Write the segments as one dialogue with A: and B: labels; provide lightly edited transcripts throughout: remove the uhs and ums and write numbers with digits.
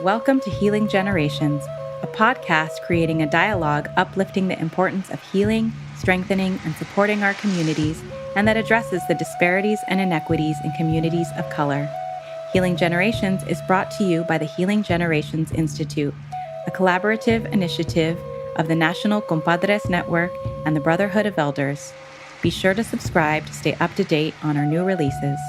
A: Welcome to Healing Generations, a podcast creating a dialogue uplifting the importance of healing, strengthening, and supporting our communities, and that addresses the disparities and inequities in communities of color. Healing Generations is brought to you by the Healing Generations Institute, a collaborative initiative of the National Compadres Network and the Brotherhood of Elders. Be sure to subscribe to stay up to date on our new releases.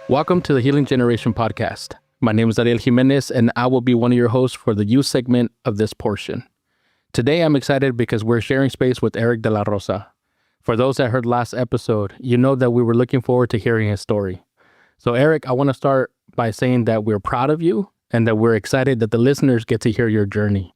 B: Welcome to the Healing Generation podcast. My name is Ariel Jimenez, and I will be one of your hosts for the youth segment of this portion. Today, I'm excited because we're sharing space with Erick de la Rosa. For those that heard last episode, you know that we were looking forward to hearing his story. So Erick, I want to start by saying that we're proud of you and that we're excited that the listeners get to hear your journey.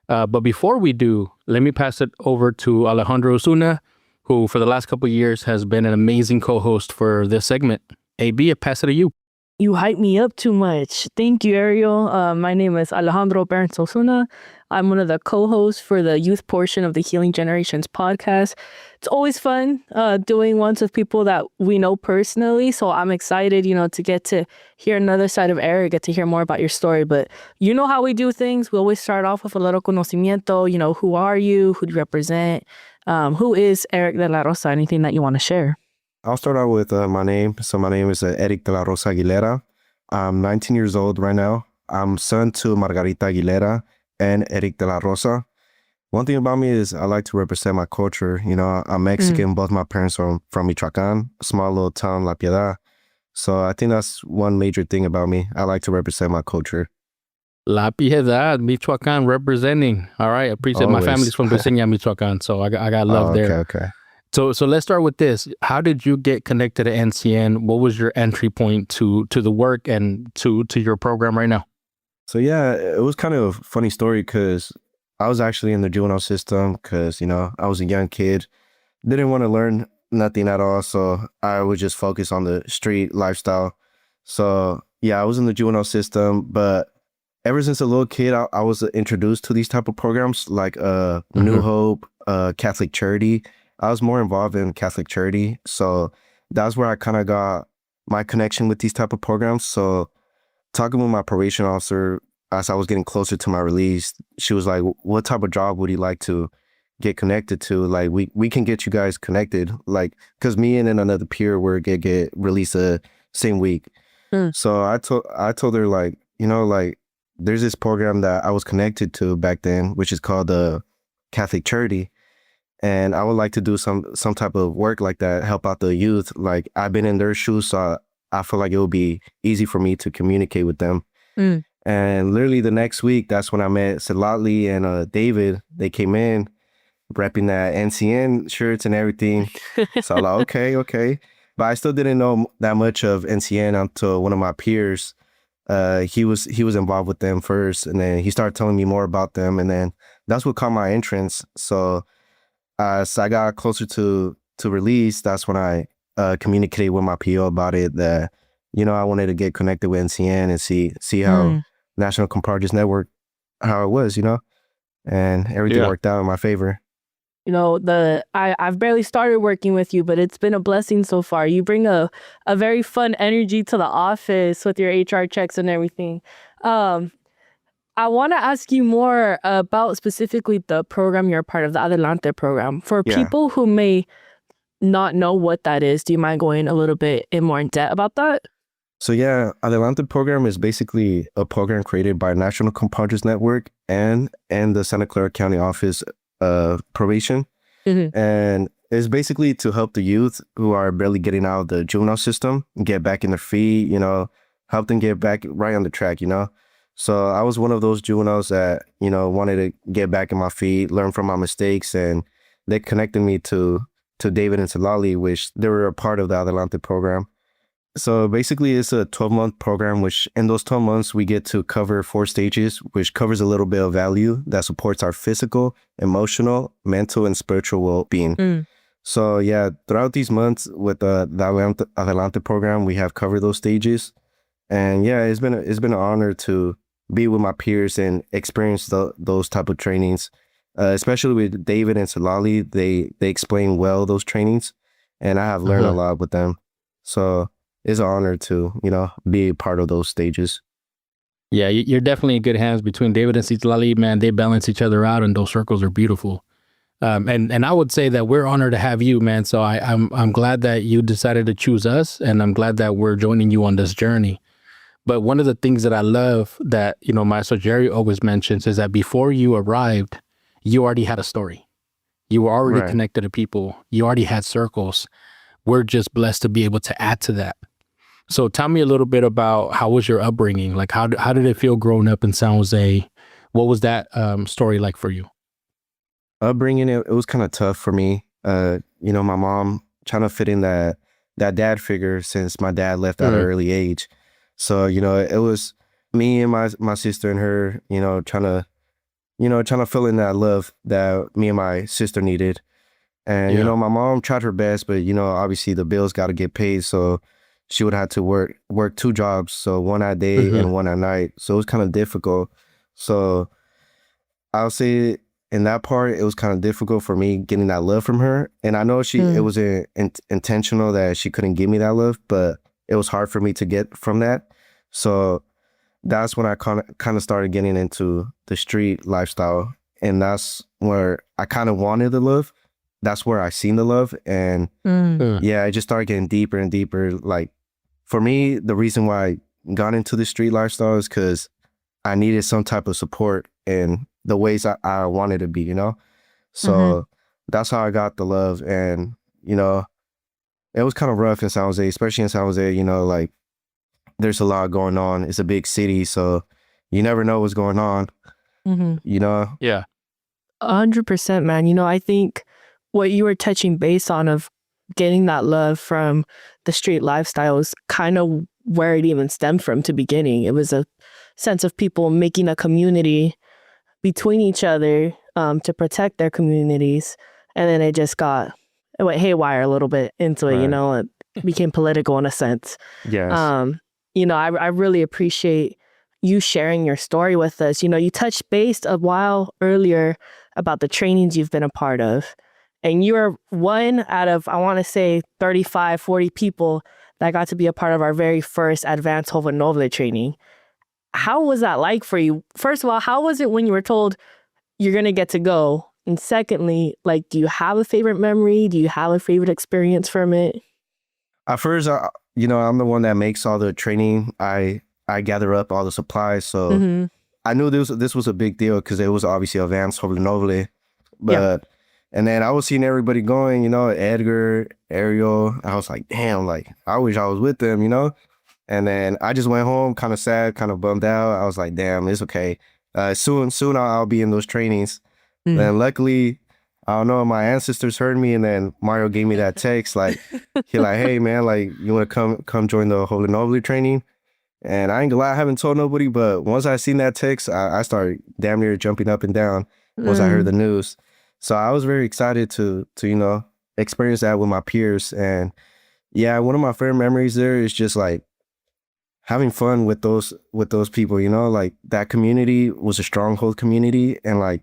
B: But before we do, let me pass it over to Alejandro Osuna, who for the last couple of years has been an amazing co-host for this segment. AB, I pass it to you.
C: You hype me up too much. Thank you, Ariel. My name is Alejandro Osuna. I'm one of the co-hosts for the youth portion of the Healing Generations podcast. It's always fun doing ones with people that we know personally. So I'm excited, to get to hear another side of Erick, get to hear more about your story. But you know how we do things. We always start off with a little conocimiento. Who are you? Who do you represent? Who is Erick de la Rosa? Anything that you want to share?
D: I'll start out with my name. So my name is Erick de la Rosa Aguilera. I'm 19 years old right now. I'm son to Margarita Aguilera and Erick de la Rosa. One thing about me is I like to represent my culture. I'm Mexican. Both my parents are from Michoacan, a small little town, La Piedad. So I think that's one major thing about me. I like to represent my culture.
B: La Piedad, Michoacan, representing. All right, I appreciate
D: Always.
B: My family's from Briseña, Michoacan, so I got love there.
D: Okay.
B: So let's start with this. How did you get connected to NCN? What was your entry point to the work and to your program right now?
D: So yeah, it was kind of a funny story because I was actually in the juvenile system because, I was a young kid, didn't want to learn nothing at all. So I would just focus on the street lifestyle. So yeah, I was in the juvenile system, but ever since a little kid, I was introduced to these type of programs like New Hope, Catholic Charity. I was more involved in Catholic Charity. So that's where I kind of got my connection with these type of programs. So talking with my probation officer, as I was getting closer to my release, she was like, what type of job would you like to get connected to? Like, we can get you guys connected. Like, because me and then another peer were going to get released the same week. So I told her, like, there's this program that I was connected to back then, which is called the Catholic Charity. And I would like to do some type of work like that, help out the youth. Like, I've been in their shoes, so I feel like it would be easy for me to communicate with them. And literally the next week, that's when I met Celali and David. They came in, repping that NCN shirts and everything. So I'm like, okay. But I still didn't know that much of NCN until one of my peers. He was involved with them first, and then he started telling me more about them. And then that's what caught my entrance. So as I got closer to release, that's when I communicated with my PO about it, that, I wanted to get connected with NCN and see how National Compadres Network, how it was, and everything worked out in my favor.
C: I've barely started working with you, but it's been a blessing so far. You bring a very fun energy to the office with your HR checks and everything. I want to ask you more about specifically the program you're a part of, the Adelante program. For people who may not know what that is, do you mind going a little bit more in depth about that?
D: So yeah, Adelante program is basically a program created by National Compadres Network and the Santa Clara County Office of Probation. And it's basically to help the youth who are barely getting out of the juvenile system get back in their feet, help them get back right on the track, So I was one of those juveniles that, wanted to get back in my feet, learn from my mistakes, and they connected me to David and Celali, which they were a part of the Adelante program. So basically it's a 12-month program, which in those 12 months, we get to cover 4 stages, which covers a little bit of value that supports our physical, emotional, mental, and spiritual well-being. So yeah, throughout these months with the Adelante program, we have covered those stages. And yeah, it's been an honor to be with my peers and experience those type of trainings, especially with David and Celali. They explain well those trainings, and I have learned a lot with them. So it's an honor to, be a part of those stages.
B: Yeah, you're definitely in good hands between David and Citlali, man. They balance each other out, and those circles are beautiful. And I would say that we're honored to have you, man. So I'm glad that you decided to choose us, and I'm glad that we're joining you on this journey. But one of the things that I love that, Maestro Jerry always mentions is that before you arrived, you already had a story. You were already connected to people. You already had circles. We're just blessed to be able to add to that. So tell me a little bit about how was your upbringing? Like, how did it feel growing up in San Jose? What was that story like for you?
D: Upbringing, it was kind of tough for me. My mom trying to fit in that dad figure since my dad left at an early age. So, it was me and my sister and her, trying to fill in that love that me and my sister needed. And, my mom tried her best, but, obviously the bills got to get paid. So she would have to work 2 jobs. So one at day and one at night. So it was kind of difficult. So I'll say in that part, it was kind of difficult for me getting that love from her. And I know it was intentional that she couldn't give me that love, but it was hard for me to get from that. So that's when I kind of started getting into the street lifestyle. And that's where I kind of wanted the love. That's where I seen the love. And I just started getting deeper and deeper. Like, for me, the reason why I got into the street lifestyle is because I needed some type of support in the ways I wanted to be, So that's how I got the love. And, it was kind of rough in San Jose, especially in San Jose, like, there's a lot going on. It's a big city, so you never know what's going on,
B: Yeah.
C: 100%, man. I think what you were touching base on of getting that love from the street lifestyle is kind of where it even stemmed from to beginning. It was a sense of people making a community between each other to protect their communities. And then it went haywire a little bit into it, it became political in a sense.
D: Yes.
C: I really appreciate you sharing your story with us. You touched base a while earlier about the trainings you've been a part of. And you're one out of, I want to say, 35, 40 people that got to be a part of our very first advanced Hova Noble training. How was that like for you? First of all, how was it when you were told you're going to get to go? And secondly, like, do you have a favorite memory? Do you have a favorite experience from it?
D: At first, I'm the one that makes all the training. I gather up all the supplies. So I knew this was a big deal because it was obviously advanced Hova Noble. But and then I was seeing everybody going, Edgar, Ariel. I was like, damn, like, I wish I was with them, And then I just went home kind of sad, kind of bummed out. I was like, damn, it's okay. Soon I'll be in those trainings. Then luckily, I don't know, my ancestors heard me, and then Mario gave me that text, like, he like, hey, man, like, you want to come join the Hova Noble training? And I ain't gonna lie, I haven't told nobody, but once I seen that text, I started damn near jumping up and down once I heard the news. So I was very excited to experience that with my peers. And yeah, one of my favorite memories there is just like having fun with those people, like that community was a stronghold community. And like,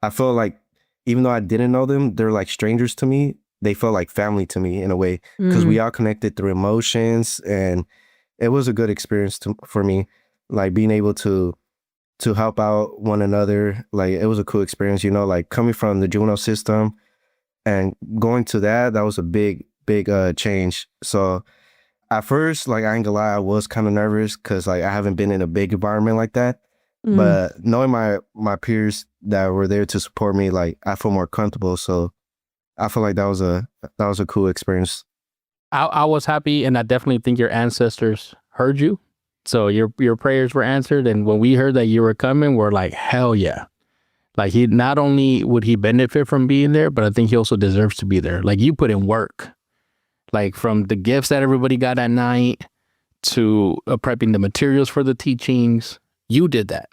D: I felt like even though I didn't know them, they're like strangers to me. They felt like family to me in a way because we all connected through emotions, and it was a good experience for me, like being able to help out one another. Like, it was a cool experience, like coming from the juvenile system and going to that was a big change. So at first, like, I ain't gonna lie, I was kind of nervous because like I haven't been in a big environment like that. But knowing my peers that were there to support me, like, I feel more comfortable. So I feel like that was a cool experience.
B: I was happy, and I definitely think your ancestors heard you. So your prayers were answered, and when we heard that you were coming, we're like, hell yeah. Like, he not only would he benefit from being there, but I think he also deserves to be there. Like, you put in work, like from the gifts that everybody got at night to prepping the materials for the teachings. You did that.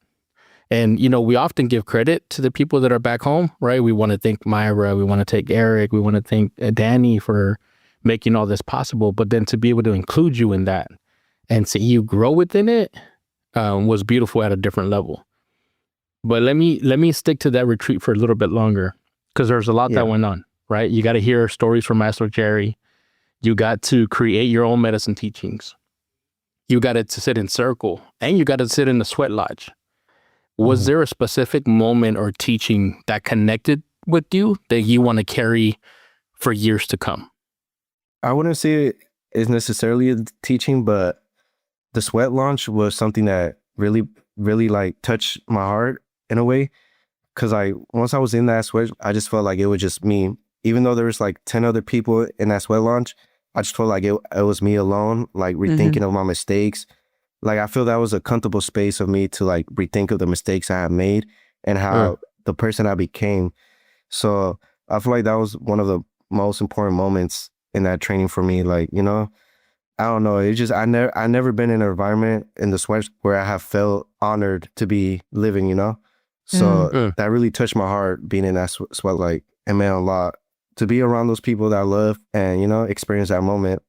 B: And, we often give credit to the people that are back home, right? We want to thank Myra. We want to thank Eric. We want to thank Danny for making all this possible. But then to be able to include you in that and see you grow within it was beautiful at a different level. But let me stick to that retreat for a little bit longer, because there's a lot that went on, right? You got to hear stories from Master Jerry. You got to create your own medicine teachings. You got to sit in circle, and you got to sit in the sweat lodge. Was there a specific moment or teaching that connected with you that you want to carry for years to come?
D: I wouldn't say it is necessarily a teaching, but the sweat launch was something that really, really like touched my heart in a way. Cause once I was in that sweat, I just felt like it was just me. Even though there was like 10 other people in that sweat launch, I just felt like it was me alone, like rethinking of my mistakes. Like I feel that was a comfortable space of me to like rethink of the mistakes I had made and how the person I became. So I feel like that was one of the most important moments in that training for me. Like, you know, I don't know. It's just I never been in an environment in the sweat where I have felt honored to be living, you know? So that really touched my heart being in that sweat, like, it meant a lot to be around those people that I love and, you know, experience that moment.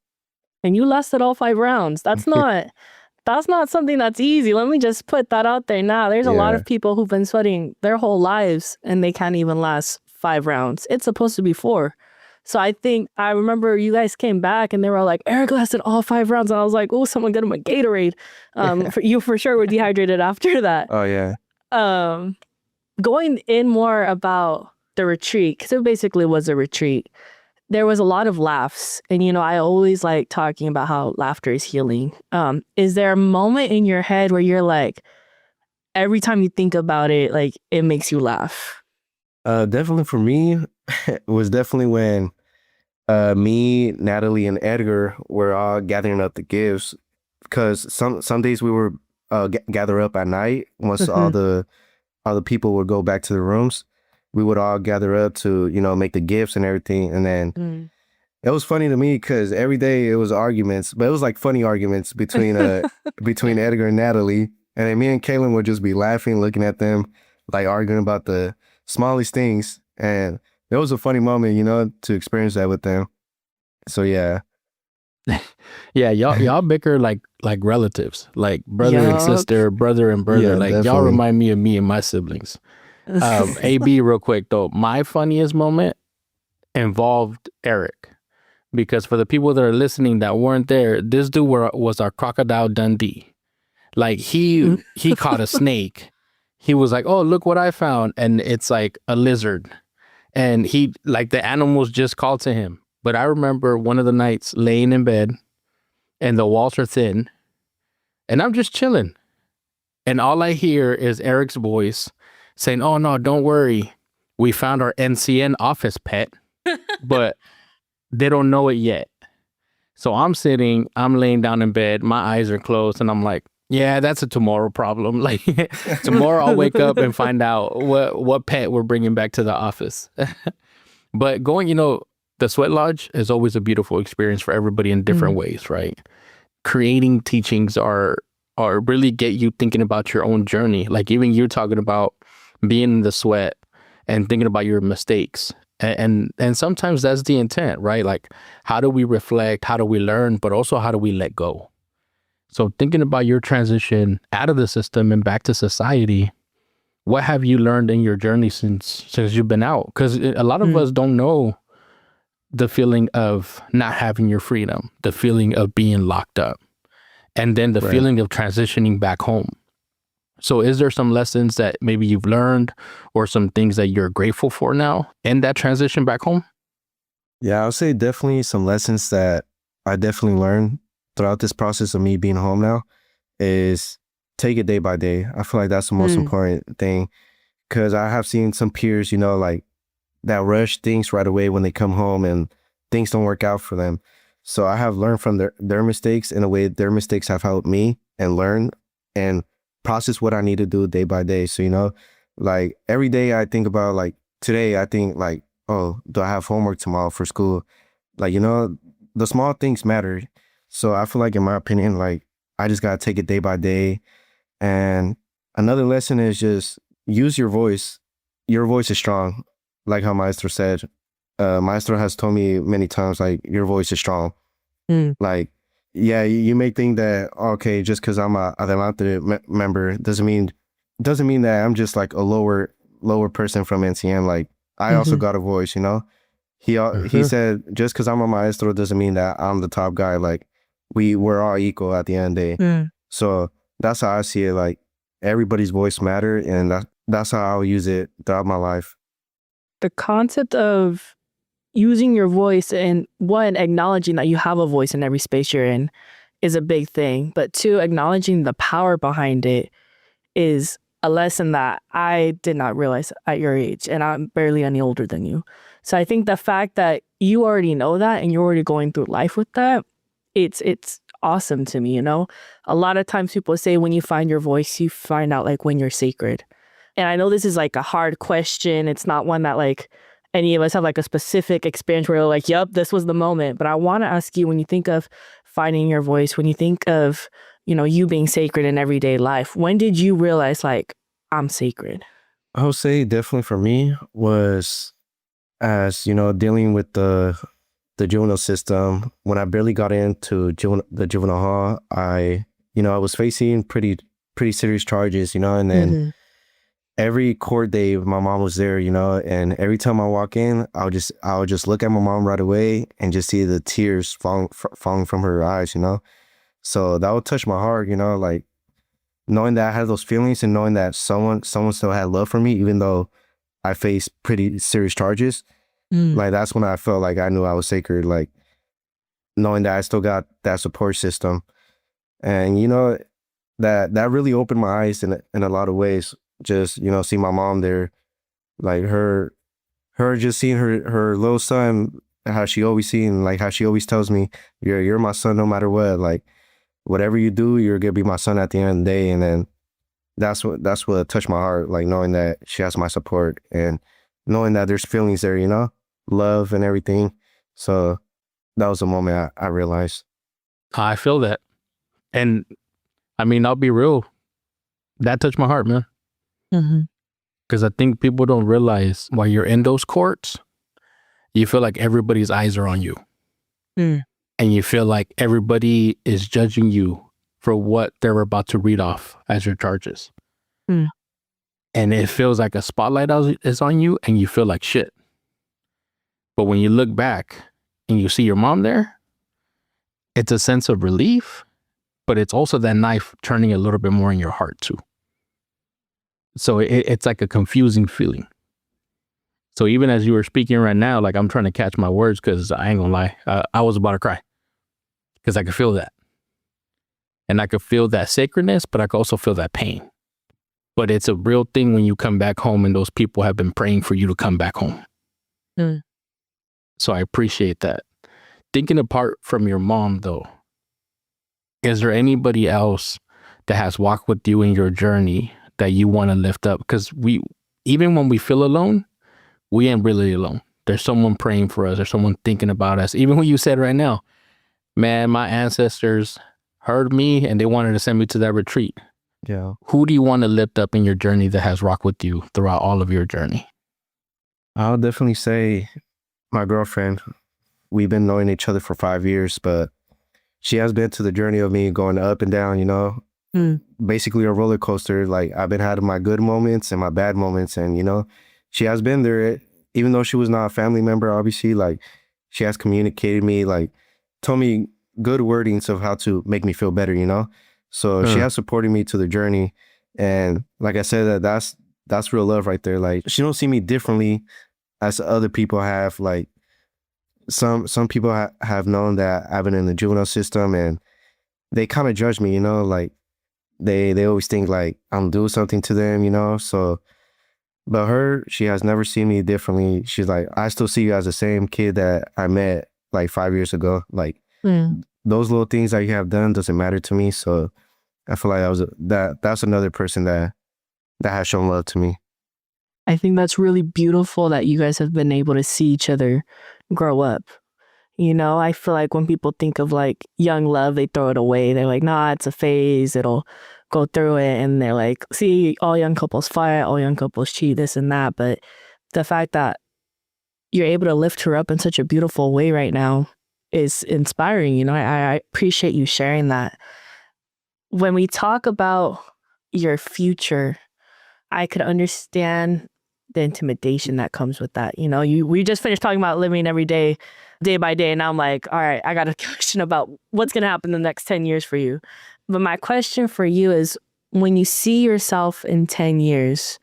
C: And you lasted all 5 rounds. That's not something that's easy. Let me just put that out there now. There's a lot of people who've been sweating their whole lives and they can't even last 5 rounds. It's supposed to be 4. So I remember you guys came back and they were like, Erick lasted all 5 rounds. And I was like, oh, someone get him a Gatorade. You for sure were dehydrated after that.
D: Oh, yeah.
C: Going in more about the retreat, because it basically was a retreat, there was a lot of laughs. And, you know, I always like talking about how laughter is healing. Is there a moment in your head where you're like, every time you think about it, like it makes you laugh?
D: Definitely for me, it was definitely when me, Natalie, and Edgar were all gathering up the gifts. Because some days we were gather up at night once all the people would go back to the rooms. We would all gather up to, you know, make the gifts and everything. And then it was funny to me because every day it was arguments, but it was like funny arguments between Edgar and Natalie. And then me and Kaylin would just be laughing, looking at them, like arguing about the smallest things. And it was a funny moment, you know, to experience that with them. So yeah.
B: Yeah, y'all bicker like relatives, like brother and sister, brother and brother.
D: Yeah,
B: like
D: definitely.
B: Y'all remind me of me and my siblings. AB, real quick though, my funniest moment involved Erick, because for the people that are listening that weren't there, this dude was our crocodile Dundee. Like he caught a snake. He was like, "Oh, look what I found," and it's like a lizard, and he like the animals just called to him. But I remember one of the nights laying in bed, and the walls are thin, and I'm just chilling, and all I hear is Erick's voice saying, "Oh no, don't worry. We found our NCN office pet, but they don't know it yet." So I'm laying down in bed, my eyes are closed, and I'm like, yeah, that's a tomorrow problem. Like tomorrow I'll wake up and find out what pet we're bringing back to the office. But going, you know, the sweat lodge is always a beautiful experience for everybody in different ways, right? Creating teachings are really get you thinking about your own journey. Like even you're talking about being in the sweat and thinking about your mistakes. And sometimes that's the intent, right? Like how do we reflect? How do we learn? But also how do we let go? So thinking about your transition out of the system and back to society, what have you learned in your journey since you've been out? Because a lot of us don't know the feeling of not having your freedom, the feeling of being locked up, and then the feeling of transitioning back home. So is there some lessons that maybe you've learned or some things that you're grateful for now in that transition back home?
D: Yeah, I would say definitely some lessons that I definitely learned throughout this process of me being home now is take it day by day. I feel like that's the most important thing, because I have seen some peers, you know, like that rush things right away when they come home and things don't work out for them. So I have learned from their mistakes in a way. Their mistakes have helped me and learn and process what I need to do day by day. So, you know, like every day I think about, like today I think like, oh, do I have homework tomorrow for school? Like, you know, the small things matter. So I feel like, in my opinion, like I just got to take it day by day. And another lesson is just use your voice. Your voice is strong. Like how Maestro said, Maestro has told me many times, like, your voice is strong. Like, yeah, you may think that, okay, just because I'm a Adelante member doesn't mean that I'm just like a lower person from NCN. Like, I also got a voice, you know? He said, just because I'm a maestro doesn't mean that I'm the top guy. Like, we're all equal at the end of the day. So that's how I see it. Like, everybody's voice matter, and that's how I'll use it throughout my life.
C: The concept of using your voice, and one, acknowledging that you have a voice in every space you're in is a big thing. But two, acknowledging the power behind it is a lesson that I did not realize at your age, and I'm barely any older than you. So I think the fact that you already know that and you're already going through life with that, it's awesome to me, you know? A lot of times people say when you find your voice, you find out like when you're sacred. And I know this is like a hard question. It's not one that like any of us have like a specific experience where we're like, yep, this was the moment. But I want to ask you, when you think of finding your voice, when you think of, you know, you being sacred in everyday life, when did you realize like, I'm sacred?
D: I would say definitely for me was, as you know, dealing with the juvenile system. When I barely got into the juvenile hall, I was facing pretty serious charges, and then every court day my mom was there, and every time I walk in, I would just look at my mom right away and just see the tears falling from her eyes, so that would touch my heart, like knowing that I had those feelings and knowing that someone still had love for me, even though I faced pretty serious charges. Like, that's when I felt like I knew I was sacred, like knowing that I still got that support system. And, that really opened my eyes in a lot of ways. Just, see my mom there, like her just seeing her little son, how she always how she always tells me, you're my son no matter what. Like, whatever you do, you're gonna be my son at the end of the day. And then that's what touched my heart, like knowing that she has my support and knowing that there's feelings there, love and everything. So that was the moment I realized.
B: I feel that. And I mean, I'll be real. That touched my heart, man. Because I think people don't realize while you're in those courts, you feel like everybody's eyes are on you. And you feel like everybody is judging you for what they're about to read off as your charges. And it feels like a spotlight is on you and you feel like shit. But when you look back and you see your mom there, it's a sense of relief, but it's also that knife turning a little bit more in your heart too. So it's like a confusing feeling. So even as you were speaking right now, like I'm trying to catch my words because I ain't gonna lie, I was about to cry because I could feel that. And I could feel that sacredness, but I could also feel that pain. But it's a real thing when you come back home and those people have been praying for you to come back home. So I appreciate that. Thinking apart from your mom though, is there anybody else that has walked with you in your journey that you want to lift up? Because even when we feel alone, we ain't really alone. There's someone praying for us. There's someone thinking about us. Even when you said right now, man, my ancestors heard me and they wanted to send me to that retreat.
D: Yeah.
B: Who do you want to lift up in your journey that has rocked with you throughout all of your journey?
D: I'll definitely say my girlfriend. We've been knowing each other for 5 years, but she has been to the journey of me going up and down, basically a roller coaster. Like, I've been having my good moments and my bad moments, and, she has been there, even though she was not a family member, obviously. Like, she has communicated me, like, told me good wordings of how to make me feel better, So she has supported me to the journey. And like I said, that's real love right there. Like, she don't see me differently as other people have. Like, some people have known that I've been in the juvenile system and they kind of judge me, like they always think like I'm doing something to them, so. But she has never seen me differently. She's like, I still see you as the same kid that I met like 5 years ago. Like, those little things that you have done doesn't matter to me. So I feel like that's another person that has shown love to me.
C: I think that's really beautiful that you guys have been able to see each other grow up. I feel like when people think of like young love, they throw it away. They're like, nah, it's a phase. It'll go through it. And they're like, see, all young couples fight, all young couples cheat, this and that. But the fact that you're able to lift her up in such a beautiful way right now is inspiring. I appreciate you sharing that. When we talk about your future, I could understand the intimidation that comes with that. You know, we just finished talking about living every day, day by day. And now I'm like, all right, I got a question about what's going to happen in the next 10 years for you. But my question for you is, when you see yourself in 10 years,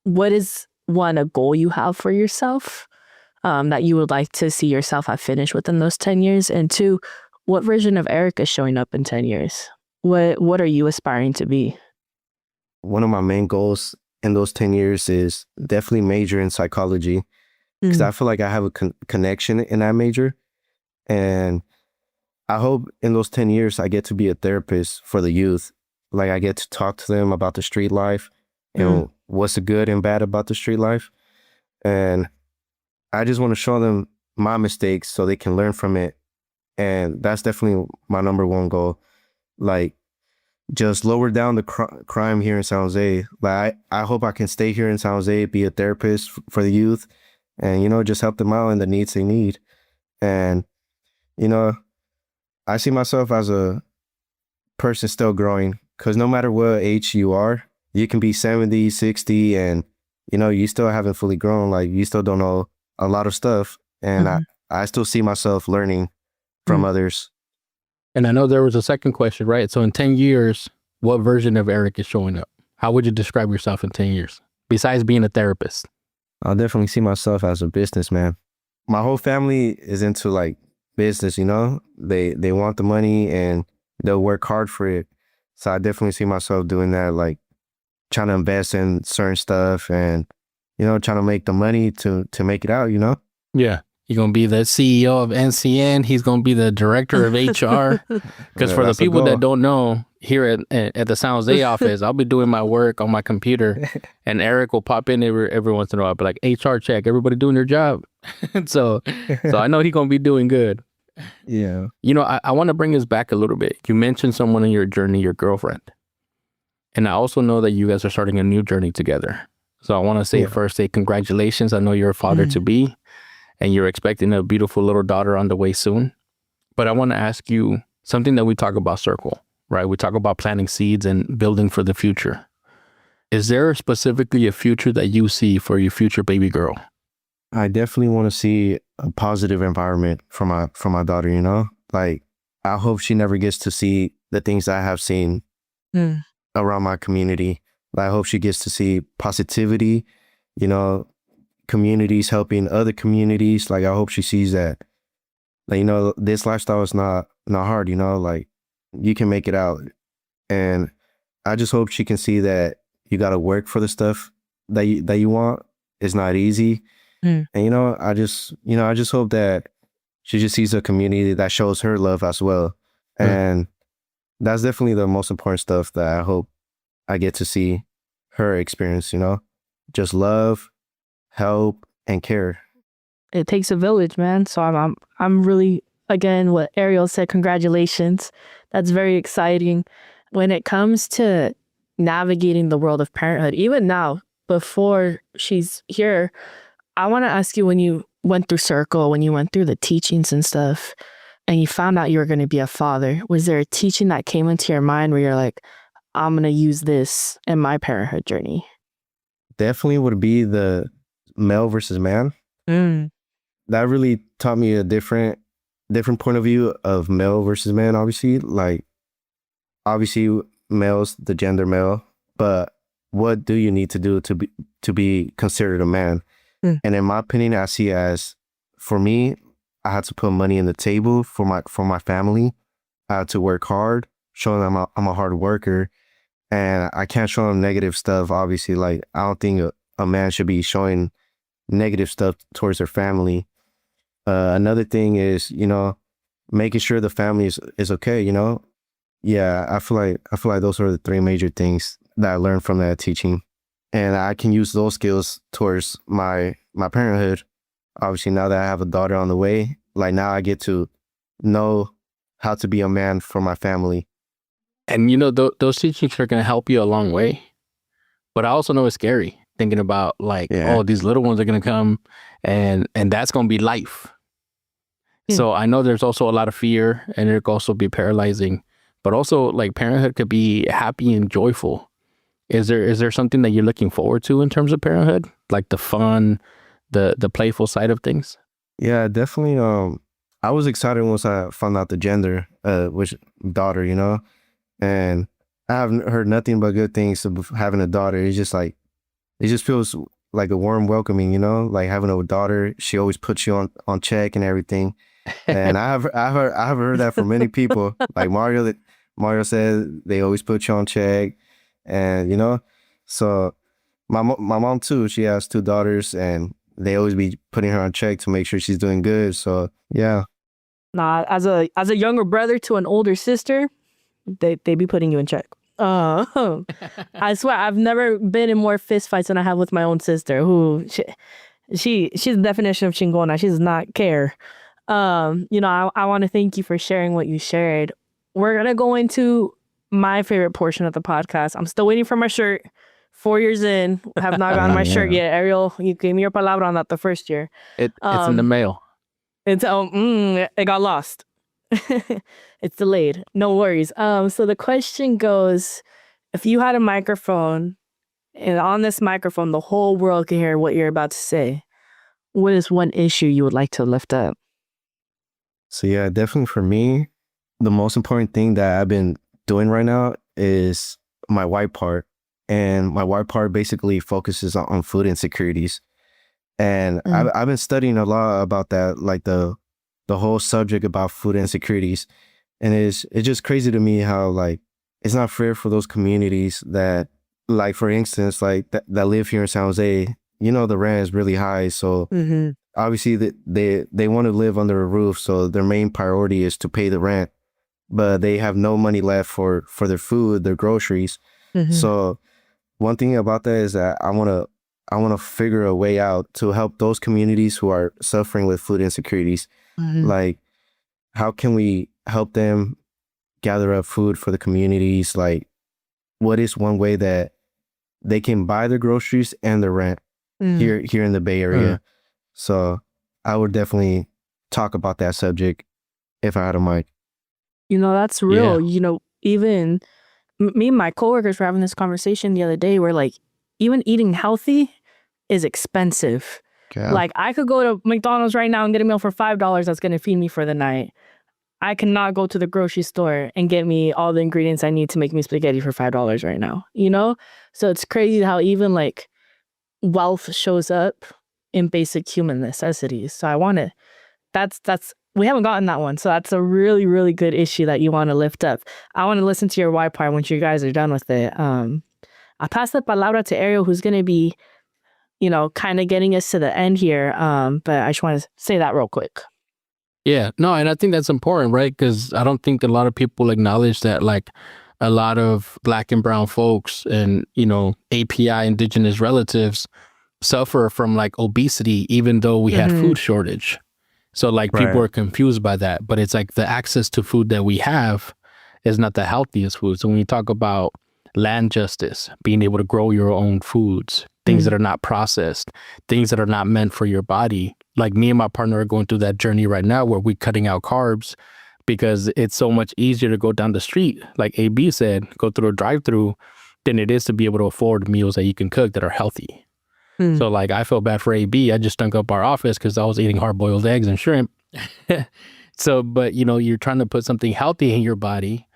C: what is one, a goal you have for yourself that you would like to see yourself have finished within those 10 years? And two, what version of Erick is showing up in 10 years? What are you aspiring to be?
D: One of my main goals in those 10 years is definitely major in psychology, because I feel like I have a connection in that major. And I hope in those 10 years, I get to be a therapist for the youth. Like, I get to talk to them about the street life and what's the good and bad about the street life. And I just want to show them my mistakes so they can learn from it. And that's definitely my number one goal. Like, just lower down the crime here in San Jose. Like, I hope I can stay here in San Jose, be a therapist for the youth, and, you know, just help them out in the needs they need. And, you know, I see myself as a person still growing, because no matter what age you are, you can be 70, 60, and, you know, you still haven't fully grown. Like, you still don't know a lot of stuff. And I still see myself learning from others.
B: And I know there was a second question, right? So in 10 years, what version of Erick is showing up? How would you describe yourself in 10 years, besides being a therapist?
D: I'll definitely see myself as a businessman. My whole family is into, like, business, you know? They want the money and they'll work hard for it. So I definitely see myself doing that, like trying to invest in certain stuff and, you know, trying to make the money to make it out, you know?
B: Yeah. You're going to be the CEO of NCN. He's going to be the director of HR. Because for the people that don't know, here at the San Jose office, I'll be doing my work on my computer and Erick will pop in every once in a while. I'll be like, HR check, everybody doing their job. so I know he's going to be doing good.
D: Yeah.
B: You know, I want to bring us back a little bit. You mentioned someone in your journey, your girlfriend. And I also know that you guys are starting a new journey together. So I want to say first, congratulations. I know you're a father-to-be. And you're expecting a beautiful little daughter on the way soon. But I want to ask you something that we talk about Circle, right? We talk about planting seeds and building for the future. Is there specifically a future that you see for your future baby girl?
D: I definitely want to see a positive environment for my daughter, you know? Like, I hope she never gets to see the things I have seen around my community. I hope she gets to see positivity, you know, communities helping other communities. Like, I hope she sees that, like, you know, this lifestyle is not hard, you know, like, you can make it out. And I just hope she can see that you got to work for the stuff that you want. It's not easy. And, you know, I just hope that she just sees a community that shows her love as well. And that's definitely the most important stuff that I hope I get to see her experience, you know, just love, help, and care.
C: It takes a village, man. So I'm really, again, what Ariel said, congratulations. That's very exciting. When it comes to navigating the world of parenthood, even now, before she's here, I want to ask you, when you went through Circle, when you went through the teachings and stuff, and you found out you were going to be a father, was there a teaching that came into your mind where you're like, I'm going to use this in my parenthood journey?
D: Definitely would be the male versus man. That really taught me a different point of view of male versus man. Obviously, like, obviously male's the gender male, but what do you need to do to be considered a man? And in my opinion, I see it as, for me, I had to put money in the table for my family. I had to work hard, show them I'm a hard worker, and I can't show them negative stuff. Obviously, like, I don't think a man should be showing negative stuff towards their family. Another thing is, you know, making sure the family is okay, you know? Yeah, I feel like those are the three major things that I learned from that teaching. And I can use those skills towards my parenthood. Obviously, now that I have a daughter on the way, like, now I get to know how to be a man for my family.
B: And, you know, those teachings are going to help you a long way. But I also know it's scary thinking about, like, oh, these little ones are going to come and that's going to be life. So I know there's also a lot of fear, and it could also be paralyzing. But also, like, parenthood could be happy and joyful Is there something that you're looking forward to in terms of parenthood, like the fun, the playful side of things?
D: Yeah, definitely. I was excited once I found out the gender, which daughter, and I haven't heard nothing but good things of having a daughter. It's just like, it just feels like a warm welcoming, like having a daughter. She always puts you on check and everything. And I've heard that from many people. Like Mario said, they always put you on check, and so my mom too. She has two daughters, and they always be putting her on check to make sure she's doing good. So yeah.
C: Nah, as a younger brother to an older sister, they be putting you in check. I swear I've never been in more fist fights than I have with my own sister, who she's the definition of chingona. She does not care. I want to thank you for sharing what you shared. We're gonna go into my favorite portion of the podcast. I'm still waiting for my shirt. 4 years in, have not gotten my shirt yet. Ariel, you gave me your palabra on that the first year.
B: It's in the mail.
C: It got lost. It's delayed. No worries. So the question goes, if you had a microphone, and on this microphone, the whole world can hear what you're about to say, what is one issue you would like to lift up?
D: So yeah, definitely for me, the most important thing that I've been doing right now is my white part. And my white part basically focuses on food insecurities. And I've been studying a lot about that, like the whole subject about food insecurities. And it's just crazy to me how, like, it's not fair for those communities that, like, for instance, like that live here in San Jose, the rent is really high. So obviously they want to live under a roof. So their main priority is to pay the rent, but they have no money left for their food, their groceries. So one thing about that is that I want to figure a way out to help those communities who are suffering with food insecurities. Like, how can we help them gather up food for the communities? Like, what is one way that they can buy their groceries and the rent here in the Bay Area? So I would definitely talk about that subject if I had a mic.
C: That's real. Even me and my coworkers were having this conversation the other day where, like, even eating healthy is expensive.
D: Yeah.
C: Like, I could go to McDonald's right now and get a meal for $5 that's going to feed me for the night. I cannot go to the grocery store and get me all the ingredients I need to make me spaghetti for $5 right now, So it's crazy how even, like, wealth shows up in basic human necessities. So I want to, we haven't gotten that one. So that's a really, really good issue that you want to lift up. I want to listen to your why part once you guys are done with it. I'll pass the palabra to Ariel, who's going to be, kind of getting us to the end here. But I just want to say that real quick.
B: Yeah, no, and I think that's important, right? Because I don't think a lot of people acknowledge that, like, a lot of Black and brown folks and, API indigenous relatives suffer from, like, obesity, even though we had food shortage. So, like, people are confused by that. But it's like the access to food that we have is not the healthiest food. So when you talk about land justice, being able to grow your own foods, things that are not processed, things that are not meant for your body. Like, me and my partner are going through that journey right now where we're cutting out carbs because it's so much easier to go down the street, like AB said, go through a drive-through, than it is to be able to afford meals that you can cook that are healthy. So, like, I feel bad for AB. I just stunk up our office because I was eating hard-boiled eggs and shrimp. So, but, you're trying to put something healthy in your body,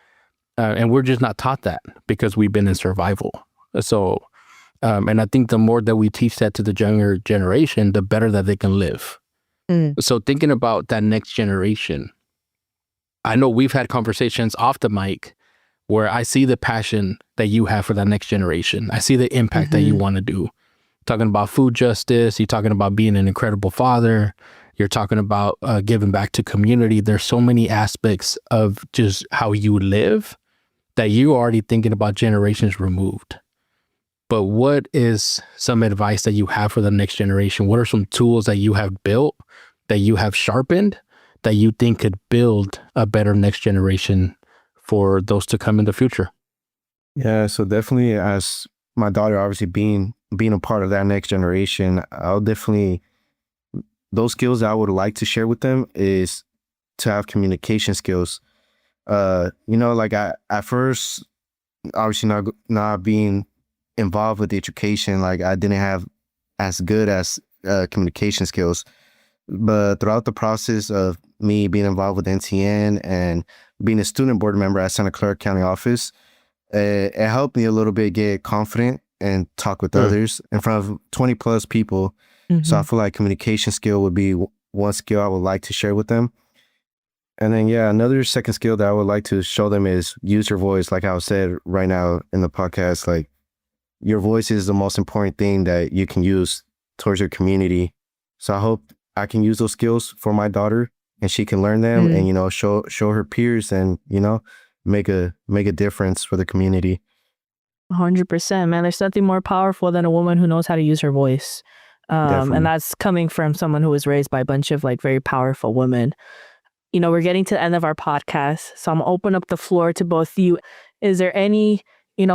B: and we're just not taught that because we've been in survival. So, and I think the more that we teach that to the younger generation, the better that they can live. So thinking about that next generation, I know we've had conversations off the mic where I see the passion that you have for that next generation. I see the impact that you want to do. Talking about food justice, you're talking about being an incredible father, you're talking about giving back to community. There's so many aspects of just how you live that you're already thinking about generations removed. But what is some advice that you have for the next generation? What are some tools that you have built, that you have sharpened, that you think could build a better next generation for those to come in the future?
D: Yeah, so definitely, as my daughter obviously being a part of that next generation, I'll definitely, those skills that I would like to share with them is to have communication skills. Like, I at first, obviously not being involved with education, like I didn't have as good as communication skills. But throughout the process of me being involved with NTN and being a student board member at Santa Clara County office, it helped me a little bit get confident and talk with others in front of 20 plus people. So I feel like communication skill would be one skill I would like to share with them. And then, another second skill that I would like to show them is use your voice. Like I said right now in the podcast, like your voice is the most important thing that you can use towards your community. So I hope I can use those skills for my daughter and she can learn them and, show her peers and, make a difference for the community.
C: 100%, man. There's nothing more powerful than a woman who knows how to use her voice. And that's coming from someone who was raised by a bunch of like very powerful women. We're getting to the end of our podcast, so I'm gonna open up the floor to both of you. Is there any,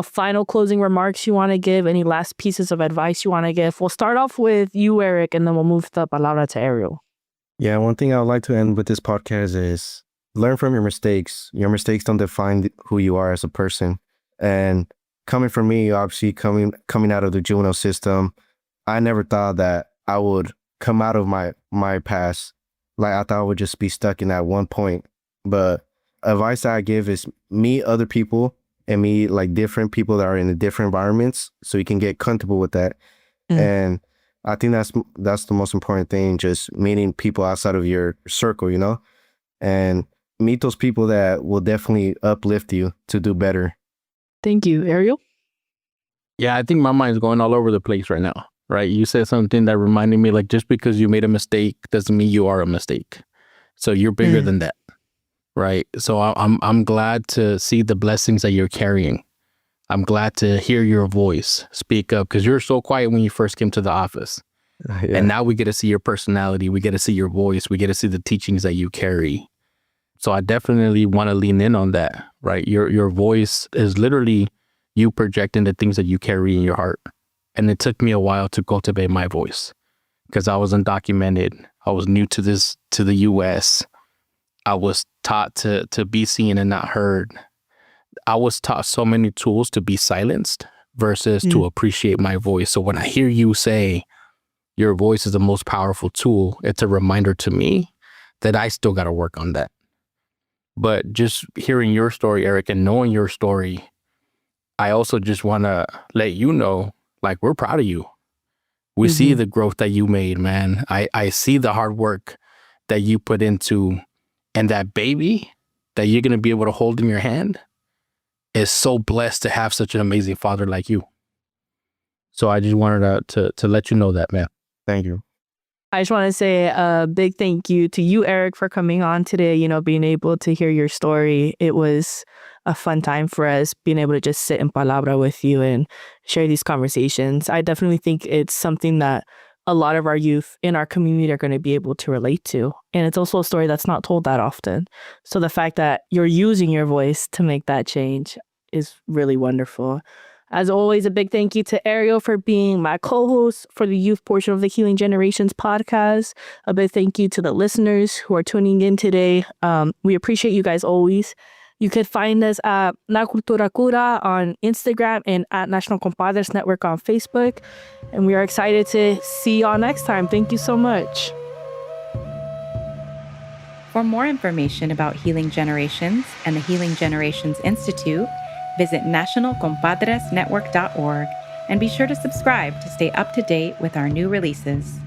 C: final closing remarks you want to give? Any last pieces of advice you want to give? We'll start off with you, Erick, and then we'll move the palabra to Ariel.
D: Yeah, one thing I would like to end with this podcast is learn from your mistakes. Your mistakes don't define who you are as a person. And coming from me, obviously coming out of the juvenile system, I never thought that I would come out of my past. Like I thought I would just be stuck in that one point. But advice that I give is meet other people and meet like different people that are in different environments so you can get comfortable with that. And I think that's the most important thing, just meeting people outside of your circle, and meet those people that will definitely uplift you to do better.
C: Thank you. Ariel?
B: Yeah, I think my mind's going all over the place right now. Right. You said something that reminded me, like, just because you made a mistake doesn't mean you are a mistake. So you're bigger than that. Right. So I'm glad to see the blessings that you're carrying. I'm glad to hear your voice speak up because you're so quiet when you first came to the office. And now we get to see your personality. We get to see your voice. We get to see the teachings that you carry. So I definitely want to lean in on that. Right. Your voice is literally you projecting the things that you carry in your heart. And it took me a while to cultivate my voice because I was undocumented. I was new to the U.S. I was taught to be seen and not heard. I was taught so many tools to be silenced versus to appreciate my voice. So when I hear you say your voice is the most powerful tool, it's a reminder to me that I still got to work on that. But just hearing your story, Erick, and knowing your story, I also just want to let you know, like, we're proud of you. We see the growth that you made, man. I see the hard work that you put into, and that baby that you're going to be able to hold in your hand is so blessed to have such an amazing father like you. So I just wanted to let you know that, man.
D: Thank you.
C: I just want to say a big thank you to you, Erick, for coming on today, being able to hear your story. It was a fun time for us being able to just sit in palabra with you and share these conversations. I definitely think it's something that a lot of our youth in our community are going to be able to relate to. And it's also a story that's not told that often. So the fact that you're using your voice to make that change is really wonderful. As always, a big thank you to Ariel for being my co-host for the youth portion of the Healing Generations podcast. A big thank you to the listeners who are tuning in today. We appreciate you guys always. You could find us at Na Cultura Cura on Instagram and at National Compadres Network on Facebook. And we are excited to see y'all next time. Thank you so much.
A: For more information about Healing Generations and the Healing Generations Institute, visit nationalcompadresnetwork.org and be sure to subscribe to stay up to date with our new releases.